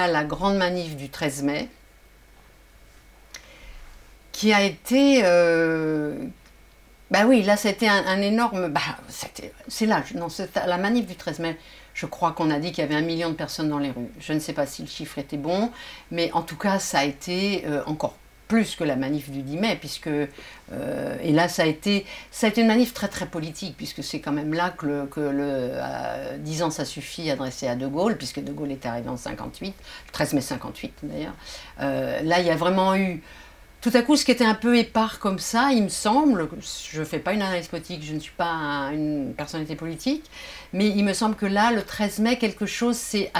a la grande manif du 13 mai, qui a été... bah oui, là, c'était un énorme... Bah, c'est là, non, c'est à la manif du 13 mai, je crois qu'on a dit qu'il y avait 1 million de personnes dans les rues. Je ne sais pas si le chiffre était bon, mais en tout cas, ça a été encore plus que la manif du 10 mai, puisque... et là, ça a été une manif très très politique, puisque c'est quand même là que 10 ans ça suffit adressé à De Gaulle, puisque De Gaulle est arrivé en 58, 13 mai 58 d'ailleurs. Là, il y a vraiment eu... Tout à coup, ce qui était un peu épars comme ça, il me semble, je ne fais pas une analyse politique, je ne suis pas une personnalité politique, mais il me semble que là, le 13 mai, quelque chose s'est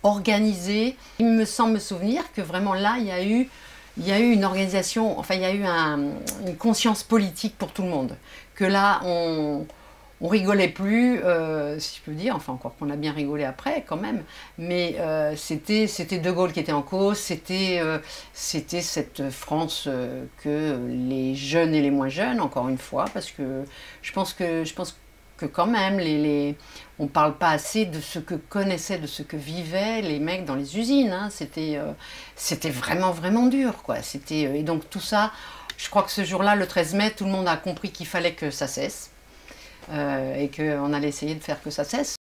organisé. Il me semble me souvenir que vraiment là, il y a eu une organisation, enfin il y a eu une conscience politique pour tout le monde. Que là, on rigolait plus, si je peux dire, enfin encore qu'on a bien rigolé après quand même, mais c'était De Gaulle qui était en cause, c'était cette France que les jeunes et les moins jeunes, encore une fois, parce que je pense que quand même, on ne parle pas assez de ce que connaissaient, de ce que vivaient les mecs dans les usines, hein. C'était vraiment, vraiment dur, quoi. Et donc tout ça, je crois que ce jour-là, le 13 mai, tout le monde a compris qu'il fallait que ça cesse. Et qu'on allait essayer de faire que ça cesse.